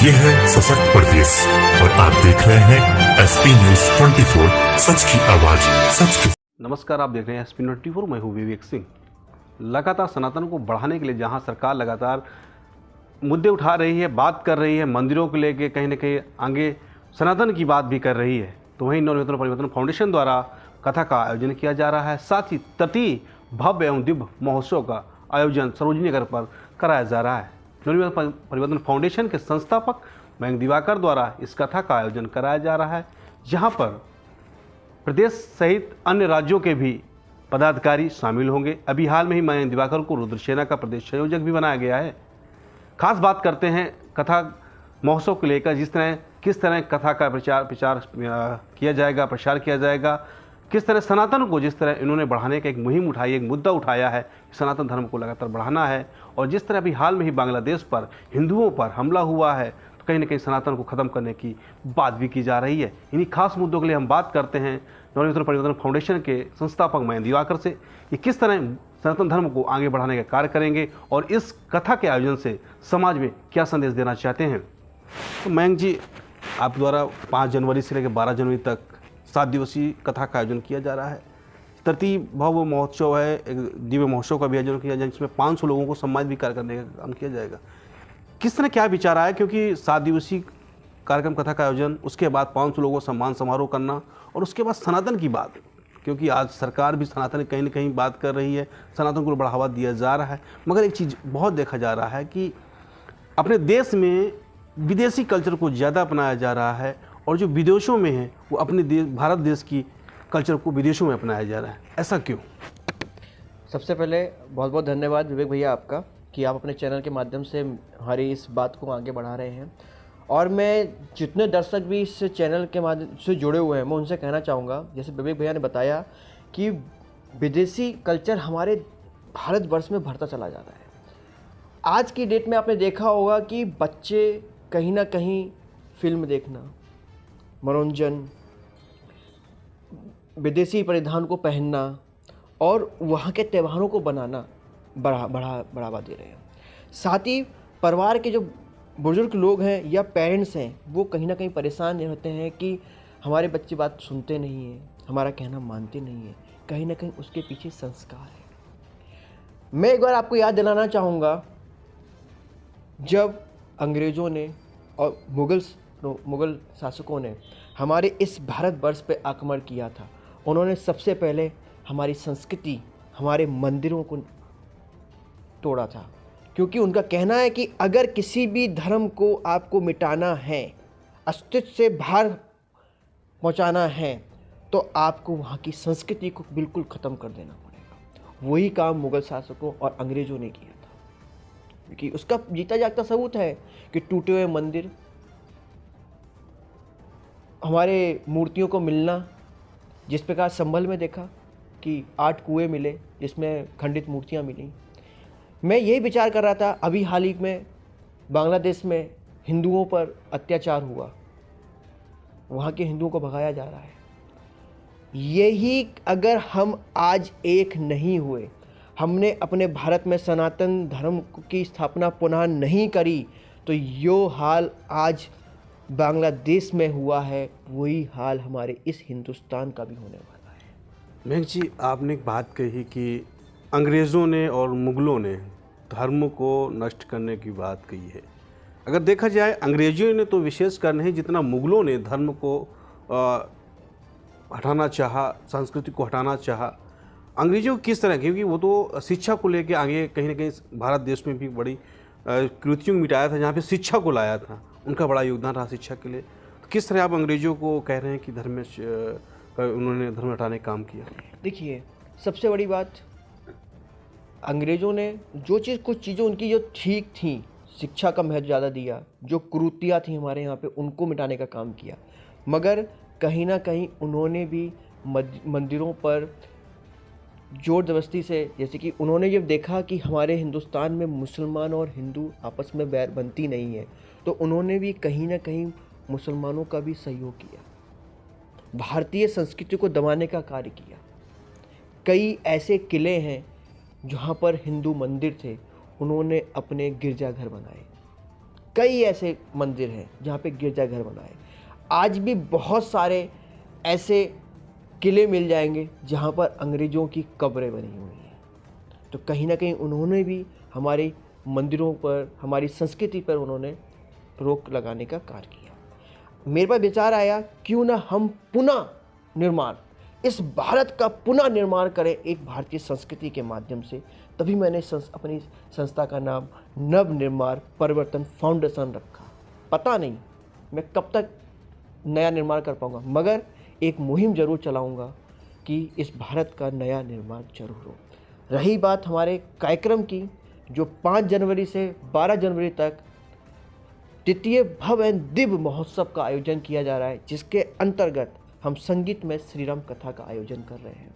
ये है सशक्त प्रदेश और आप देख रहे हैं एसपी न्यूज 24, सच की आवाज, सच की। नमस्कार, आप देख रहे हैं एसपी न्यूज 24। मैं हूं विवेक सिंह। लगातार सनातन को बढ़ाने के लिए जहां सरकार लगातार मुद्दे उठा रही है, बात कर रही है, मंदिरों को लेकर कहीं ना कहीं आगे सनातन की बात भी कर रही है, तो वहीं नवनिर्वाचन परिवर्तन फाउंडेशन द्वारा कथा का आयोजन किया जा रहा है। साथ ही तटीय भव्य एवं दिव्य महोत्सव का आयोजन सरोजनी नगर पर कराया जा रहा है। नवनिर्वाचन परिवर्तन फाउंडेशन के संस्थापक मयंक दिवाकर द्वारा इस कथा का आयोजन कराया जा रहा है, जहां पर प्रदेश सहित अन्य राज्यों के भी पदाधिकारी शामिल होंगे। अभी हाल में ही मयंक दिवाकर को रुद्रसेना का प्रदेश संयोजक भी बनाया गया है। खास बात करते हैं कथा महोत्सव को लेकर, किस तरह कथा का प्रचार किया जाएगा, प्रसार किया जाएगा, किस तरह सनातन को जिस तरह इन्होंने बढ़ाने का एक मुहिम उठाई, एक मुद्दा उठाया है, सनातन धर्म को लगातार बढ़ाना है। और जिस तरह अभी हाल में ही बांग्लादेश पर हिंदुओं पर हमला हुआ है, तो कहीं ना कहीं सनातन को ख़त्म करने की बात भी की जा रही है। इन्हीं खास मुद्दों के लिए हम बात करते हैं नवनिर्वाचन परिवर्तन फाउंडेशन के संस्थापक मयंक दिवाकर से, ये किस तरह सनातन धर्म को आगे बढ़ाने का कार्य करेंगे और इस कथा के आयोजन से समाज में क्या संदेश देना चाहते हैं। तो मयंक जी, आप द्वारा 5 जनवरी से लेकर 12 जनवरी तक 7 दिवसीय कथा का आयोजन किया जा रहा है। तटीय भव्य महोत्सव है, एक दिव्य महोत्सव का भी आयोजन किया जाए, जिसमें 500 लोगों को सम्मानित भी कार्य करने का काम किया जाएगा। किस तरह क्या विचार आया, क्योंकि 7 दिवसीय कार्यक्रम कथा का आयोजन, उसके बाद 500 लोगों को सम्मान समारोह करना, और उसके बाद सनातन की बात, क्योंकि आज सरकार भी सनातन कहीं ना कहीं बात कर रही है, सनातन को बढ़ावा दिया जा रहा है। मगर एक चीज़ बहुत देखा जा रहा है कि अपने देश में विदेशी कल्चर को ज़्यादा अपनाया जा रहा है, और जो विदेशों में है वो अपने भारत देश की कल्चर को विदेशों में अपनाया जा रहा है। ऐसा क्यों? सबसे पहले बहुत बहुत धन्यवाद विवेक भैया आपका कि आप अपने चैनल के माध्यम से हमारी इस बात को आगे बढ़ा रहे हैं। और मैं जितने दर्शक भी इस चैनल के माध्यम से जुड़े हुए हैं, मैं उनसे कहना चाहूँगा, जैसे विवेक भैया ने बताया कि विदेशी कल्चर हमारे भारतवर्ष में बढ़ता चला जा रहा है। आज की डेट में आपने देखा होगा कि बच्चे कहीं ना कहीं फिल्म देखना, मनोरंजन, विदेशी परिधान को पहनना और वहाँ के त्योहारों को बनाना बढ़ावा दे रहे हैं। साथ ही परिवार के जो बुजुर्ग लोग हैं या पेरेंट्स हैं, वो कहीं ना कहीं परेशान रहते हैं कि हमारे बच्चे बात सुनते नहीं हैं, हमारा कहना मानते नहीं हैं। कहीं ना कहीं उसके पीछे संस्कार है। मैं एक बार आपको याद दिलाना चाहूँगा, जब अंग्रेज़ों ने और मुग़ल शासकों ने हमारे इस भारतवर्ष पे आक्रमण किया था, उन्होंने सबसे पहले हमारी संस्कृति, हमारे मंदिरों को तोड़ा था। क्योंकि उनका कहना है कि अगर किसी भी धर्म को आपको मिटाना है, अस्तित्व से बाहर पहुंचाना है, तो आपको वहाँ की संस्कृति को बिल्कुल ख़त्म कर देना पड़ेगा। वही काम मुग़ल शासकों और अंग्रेज़ों ने किया था। क्योंकि उसका जीता जागता सबूत है कि टूटे हुए मंदिर, हमारे मूर्तियों को मिलना, जिस प्रकार संभल में देखा कि 8 कुएं मिले जिसमें खंडित मूर्तियां मिली। मैं यही विचार कर रहा था, अभी हाल ही में बांग्लादेश में हिंदुओं पर अत्याचार हुआ, वहाँ के हिंदुओं को भगाया जा रहा है। यही अगर हम आज एक नहीं हुए, हमने अपने भारत में सनातन धर्म की स्थापना पुनः नहीं करी, तो यो हाल आज बांग्लादेश में हुआ है, वही हाल हमारे इस हिंदुस्तान का भी होने वाला है। मयंक जी, आपने एक बात कही कि अंग्रेज़ों ने और मुग़लों ने धर्म को नष्ट करने की बात कही है। अगर देखा जाए, अंग्रेज़ों ने तो विशेषकर नहीं, जितना मुग़लों ने धर्म को हटाना चाहा, संस्कृति को हटाना चाहा, अंग्रेज़ों किस तरह, क्योंकि वो तो शिक्षा को लेकर आगे कहीं ना कहीं भारत देश में भी बड़ी कृतियों मिटाया था, जहाँ पे शिक्षा को लाया था, उनका बड़ा योगदान रहा शिक्षा के लिए। तो किस तरह आप अंग्रेज़ों को कह रहे हैं कि धर्म में उन्होंने धर्म हटाने का काम किया? देखिए, सबसे बड़ी बात, अंग्रेज़ों ने कुछ चीज़ें उनकी जो ठीक थी, शिक्षा का महत्व ज़्यादा दिया, जो कुरीतियाँ थी हमारे यहाँ पे उनको मिटाने का काम किया। मगर कहीं ना कहीं उन्होंने भी मंदिरों पर जोर ज़बरदस्ती से, जैसे कि उन्होंने जब देखा कि हमारे हिंदुस्तान में मुसलमान और हिंदू आपस में बैर बनती नहीं है, तो उन्होंने भी कहीं ना कहीं मुसलमानों का भी सहयोग किया, भारतीय संस्कृति को दबाने का कार्य किया। कई ऐसे किले हैं जहाँ पर हिंदू मंदिर थे, उन्होंने अपने गिरजाघर बनाए। कई ऐसे मंदिर हैं जहाँ पे गिरजाघर बना है। आज भी बहुत सारे ऐसे किले मिल जाएंगे जहाँ पर अंग्रेज़ों की कब्रें बनी हुई हैं। तो कहीं ना कहीं उन्होंने भी हमारे मंदिरों पर, हमारी संस्कृति पर उन्होंने रोक लगाने का कार्य किया। मेरे पास विचार आया, क्यों ना हम पुनः निर्माण, इस भारत का पुनः निर्माण करें एक भारतीय संस्कृति के माध्यम से। तभी मैंने अपनी संस्था का नाम नव निर्माण परिवर्तन फाउंडेशन रखा। पता नहीं मैं कब तक नया निर्माण कर पाऊंगा, मगर एक मुहिम जरूर चलाऊंगा कि इस भारत का नया निर्माण जरूर हो। रही बात हमारे कार्यक्रम की, जो 5 जनवरी से 12 जनवरी तक तृतीय भव्य एवं दिव्य महोत्सव का आयोजन किया जा रहा है, जिसके अंतर्गत हम संगीत में श्री राम कथा का आयोजन कर रहे हैं।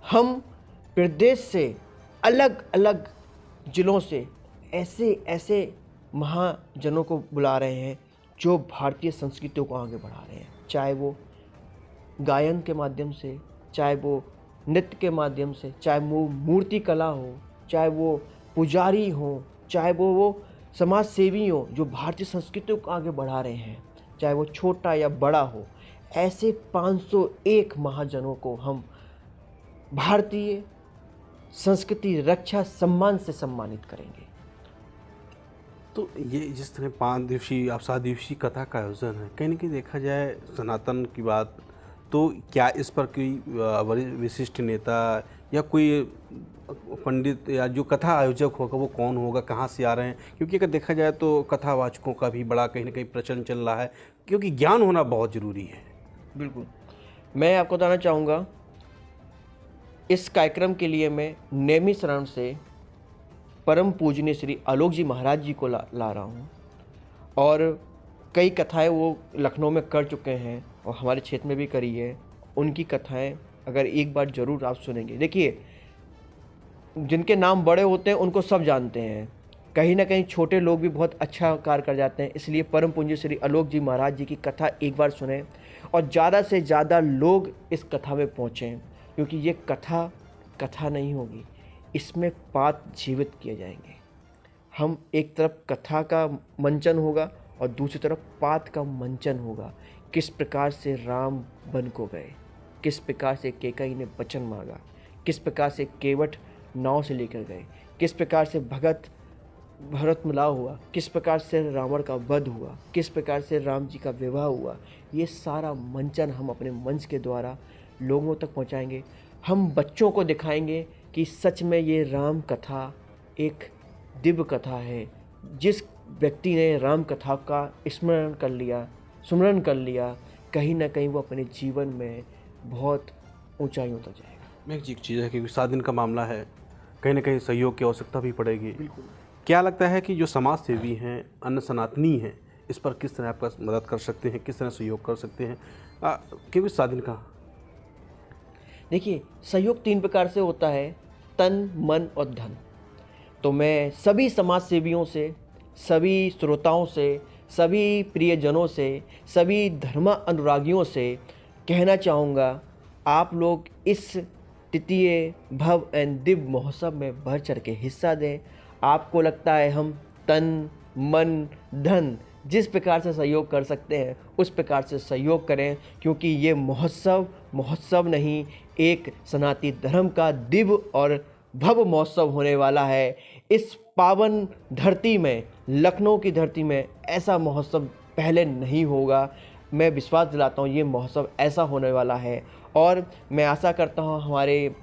हम प्रदेश से अलग अलग जिलों से ऐसे महाजनों को बुला रहे हैं जो भारतीय संस्कृतियों को आगे बढ़ा रहे हैं, चाहे वो गायन के माध्यम से, चाहे वो नृत्य के माध्यम से, चाहे वो मूर्ति कला हो, चाहे वो पुजारी हो, चाहे वो समाज सेवी हो, जो भारतीय संस्कृतियों को आगे बढ़ा रहे हैं, चाहे वो छोटा या बड़ा हो। ऐसे 501 महाजनों को हम भारतीय संस्कृति रक्षा सम्मान से सम्मानित करेंगे। तो ये जिस तरह 5 दिवसीय या 7 दिवसीय कथा का आयोजन है, कहीं ना कहीं देखा जाए सनातन की बात, तो क्या इस पर कोई विशिष्ट नेता या कोई पंडित या जो कथा आयोजक होगा वो कौन होगा, कहाँ से आ रहे हैं? क्योंकि अगर देखा जाए तो कथावाचकों का भी बड़ा कहीं ना कहीं प्रचलन चल रहा है, क्योंकि ज्ञान होना बहुत ज़रूरी है। बिल्कुल, मैं आपको बताना चाहूँगा, इस कार्यक्रम के लिए मैं नेमी शरण से परम पूजनीय श्री आलोक जी महाराज जी को ला रहा हूँ, और कई कथाएं वो लखनऊ में कर चुके हैं और हमारे क्षेत्र में भी करी है। उनकी कथाएं अगर एक बार ज़रूर आप सुनेंगे, देखिए जिनके नाम बड़े होते हैं उनको सब जानते हैं, कहीं ना कहीं छोटे लोग भी बहुत अच्छा कार्य कर जाते हैं। इसलिए परम पूज्य श्री आलोक जी महाराज जी की कथा एक बार सुने और ज़्यादा से ज़्यादा लोग इस कथा में पहुँचें, क्योंकि ये कथा नहीं होगी, इसमें पाठ जीवित किए जाएंगे। हम एक तरफ कथा का मंचन होगा और दूसरी तरफ पाठ का मंचन होगा। किस प्रकार से राम वन को गए, किस प्रकार से कैकेयी ने वचन मांगा, किस प्रकार से केवट नाव से लेकर गए, किस प्रकार से भरत मिलाप हुआ, किस प्रकार से रावण का वध हुआ, किस प्रकार से राम जी का विवाह हुआ। ये सारा मंचन हम अपने मंच के द्वारा लोगों तक पहुंचाएंगे। हम बच्चों को दिखाएंगे कि सच में ये राम कथा एक दिव्य कथा है। जिस व्यक्ति ने राम कथा का स्मरण कर लिया, सुमरन कर लिया, कहीं ना कहीं वो अपने जीवन में बहुत ऊंचाइयों तक जाएगा। एक चीज़ है कि 7 दिन का मामला है, कहीं ना कहीं सहयोग की आवश्यकता भी पड़ेगी। बिल्कुल। क्या लगता है कि जो समाज सेवी हैं, अन्य सनातनी हैं, इस पर किस तरह आपका मदद कर सकते हैं, किस तरह सहयोग कर सकते हैं, क्योंकि 7 दिन का? देखिए, सहयोग 3 प्रकार से होता है, तन, मन और धन। तो मैं सभी समाज सेवियों से, सभी श्रोताओं से, सभी प्रियजनों से, सभी धर्म अनुरागियों से कहना चाहूँगा, आप लोग इस तृतीय भव्य एवं दिव्य महोत्सव में बढ़ चढ़ के हिस्सा दें। आपको लगता है हम तन, मन, धन जिस प्रकार से सहयोग कर सकते हैं उस प्रकार से सहयोग करें, क्योंकि ये महोत्सव नहीं, एक सनातनी धर्म का दिव्य और भव्य महोत्सव होने वाला है। इस पावन धरती में, लखनऊ की धरती में ऐसा महोत्सव पहले नहीं होगा। मैं विश्वास दिलाता हूँ ये महोत्सव ऐसा होने वाला है, और मैं आशा करता हूँ हमारे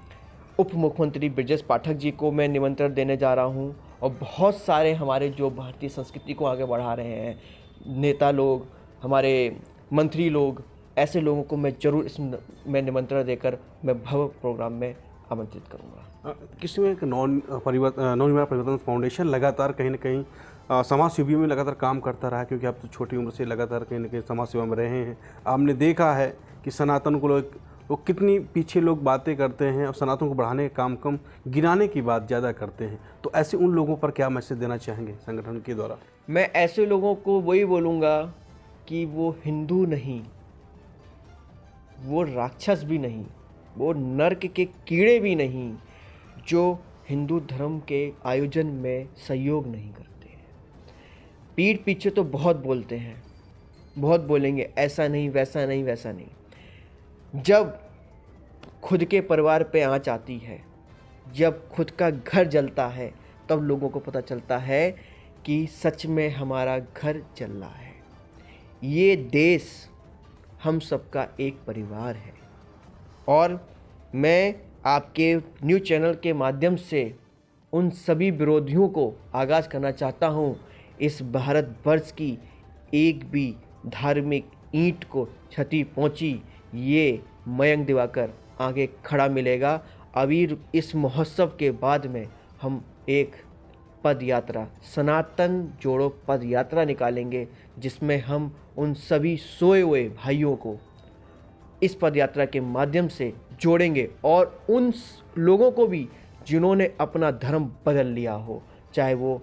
उप मुख्यमंत्री ब्रजेश पाठक जी को मैं निमंत्रण देने जा रहा हूँ, और बहुत सारे हमारे जो भारतीय संस्कृति को आगे बढ़ा रहे हैं नेता लोग, हमारे मंत्री लोग, ऐसे लोगों को मैं ज़रूर इसमें निमंत्रण देकर मैं भव्य प्रोग्राम में आमंत्रित करूँगा। किसी में एक नव निर्माण परिवर्तन फाउंडेशन लगातार कहीं ना कहीं समाज सेवा में लगातार काम करता रहा है, क्योंकि आप तो छोटी उम्र से लगातार कहीं ना कहीं समाज सेवा में रहे हैं। आपने देखा है कि सनातन को लोग कितनी पीछे लोग बातें करते हैं और सनातन को बढ़ाने का काम कम, गिराने की बात ज़्यादा करते हैं। तो ऐसे उन लोगों पर क्या मैसेज देना चाहेंगे संगठन के द्वारा? मैं ऐसे लोगों को वही बोलूँगा कि वो हिंदू नहीं, वो राक्षस भी नहीं, वो नर्क के कीड़े भी नहीं, जो हिंदू धर्म के आयोजन में सहयोग नहीं करते हैं। पीठ पीछे तो बहुत बोलते हैं, बहुत बोलेंगे, ऐसा नहीं, वैसा नहीं, वैसा नहीं। जब खुद के परिवार पे आँच आती है, जब खुद का घर जलता है, तब लोगों को पता चलता है कि सच में हमारा घर जल रहा है। ये देश हम सबका एक परिवार है। और मैं आपके न्यूज़ चैनल के माध्यम से उन सभी विरोधियों को आगाज़ करना चाहता हूँ, इस भारतवर्ष की एक भी धार्मिक ईंट को क्षति पहुँची, ये मयंक दिवाकर आगे खड़ा मिलेगा। अभी इस महोत्सव के बाद में हम एक पद यात्रा, सनातन जोड़ो पद यात्रा निकालेंगे, जिसमें हम उन सभी सोए हुए भाइयों को इस पद यात्रा के माध्यम से जोड़ेंगे, और उन लोगों को भी जिन्होंने अपना धर्म बदल लिया हो, चाहे वो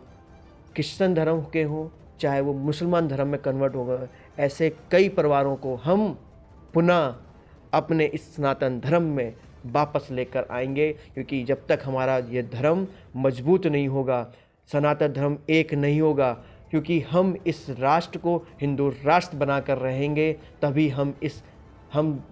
क्रिश्चियन धर्म के हों, चाहे वो मुसलमान धर्म में कन्वर्ट हो गए, ऐसे कई परिवारों को हम पुनः अपने इस सनातन धर्म में वापस लेकर आएंगे। क्योंकि जब तक हमारा ये धर्म मजबूत नहीं होगा, सनातन धर्म एक नहीं होगा, क्योंकि हम इस राष्ट्र को हिंदू राष्ट्र बनाकर रहेंगे, तभी हम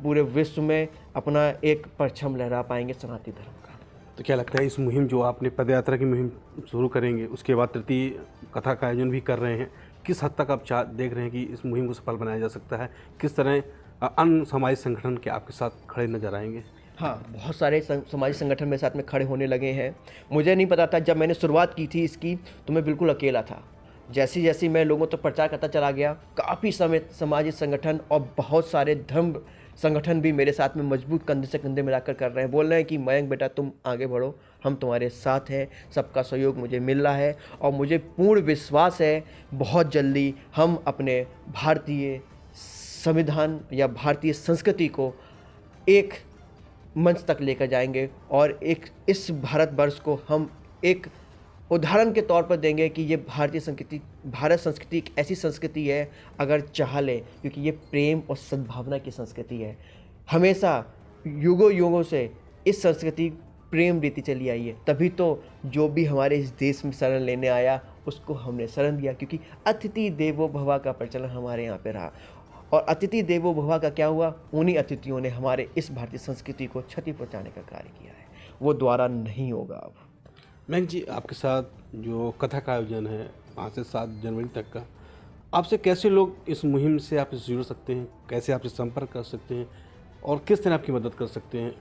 पूरे विश्व में अपना एक परचम लहरा पाएंगे सनातन धर्म का। तो क्या लगता है इस मुहिम जो आपने पदयात्रा की मुहिम शुरू करेंगे, उसके बाद तृतीय कथा का आयोजन भी कर रहे हैं, किस हद तक आप देख रहे हैं कि इस मुहिम को सफल बनाया जा सकता है? किस तरह अन्य सामाजिक संगठन के आपके साथ खड़े नजर आएंगे? हाँ, बहुत सारे सामाजिक संगठन मेरे साथ में खड़े होने लगे हैं। मुझे नहीं पता था, जब मैंने शुरुआत की थी इसकी, तो मैं बिल्कुल अकेला था। जैसे जैसे मैं लोगों तक प्रचार करता चला गया, काफ़ी समय सामाजिक संगठन और बहुत सारे धर्म संगठन भी मेरे साथ में मजबूत कंधे से कंधे मिलाकर कर रहे हैं, बोल रहे हैं कि मयंक बेटा तुम आगे बढ़ो, हम तुम्हारे साथ हैं। सबका सहयोग मुझे मिल रहा है और मुझे पूर्ण विश्वास है बहुत जल्दी हम अपने भारतीय संविधान या भारतीय संस्कृति को एक मंच तक लेकर जाएंगे, और एक इस भारतवर्ष को हम एक उदाहरण के तौर पर देंगे कि ये भारत संस्कृति एक ऐसी संस्कृति है, अगर चाह ले, क्योंकि ये प्रेम और सद्भावना की संस्कृति है। हमेशा युगों युगों से इस संस्कृति प्रेम रीति चली आई है, तभी तो जो भी हमारे इस देश में शरण लेने आया उसको हमने शरण दिया, क्योंकि अतिथि देवो भव का प्रचलन हमारे यहाँ पे रहा। और अतिथि देवो भव का क्या हुआ? उन्हीं अतिथियों ने हमारे इस भारतीय संस्कृति को क्षति पहुँचाने का कार्य किया है, वो दोबारा नहीं होगा अब। मयंक जी, आपके साथ जो कथा का आयोजन है 5 से 7 जनवरी तक का, आपसे कैसे लोग इस मुहिम से आपसे जुड़ सकते हैं, कैसे आपसे संपर्क कर सकते हैं और किस तरह आपकी मदद कर सकते हैं?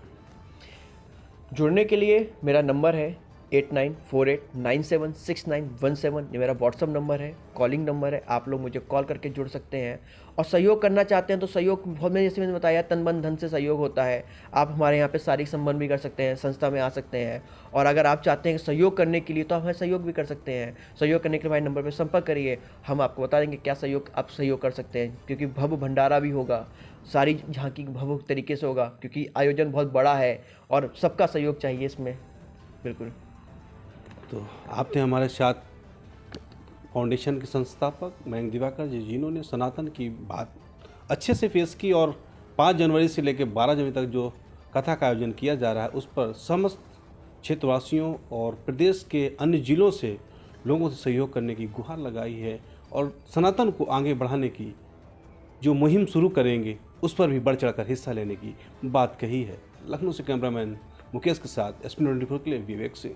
जुड़ने के लिए मेरा नंबर है 8948976917। ये मेरा व्हाट्सअप नंबर है, कॉलिंग नंबर है। आप लोग मुझे कॉल करके जुड़ सकते हैं, और सहयोग करना चाहते हैं तो सहयोग बहुत, जैसे मैंने बताया, तन मन धन से सहयोग होता है। आप हमारे यहाँ पे शारीरिक संबंध भी कर सकते हैं, संस्था में आ सकते हैं, और अगर आप चाहते हैं सहयोग करने के लिए तो आप हमें सहयोग भी कर सकते हैं। सहयोग करने के लिए हमारे नंबर पर संपर्क करिए, हम आपको बता देंगे क्या सहयोग आप सहयोग कर सकते हैं। क्योंकि भव्य भंडारा भी होगा, सारी झांकी भव्य तरीके से होगा, क्योंकि आयोजन बहुत बड़ा है और सबका सहयोग चाहिए इसमें। बिल्कुल। तो आप थे हमारे साथ फाउंडेशन के संस्थापक मयंक दिवाकर जी, जिन्होंने सनातन की बात अच्छे से पेश की, और 5 जनवरी से लेकर 12 जनवरी तक जो कथा का आयोजन किया जा रहा है उस पर समस्त क्षेत्रवासियों और प्रदेश के अन्य जिलों से लोगों से सहयोग करने की गुहार लगाई है, और सनातन को आगे बढ़ाने की जो मुहिम शुरू करेंगे उस पर भी बढ़ चढ़कर हिस्सा लेने की बात कही है। लखनऊ से कैमरामैन मुकेश के साथ SP24 के लिए विवेक सिंह।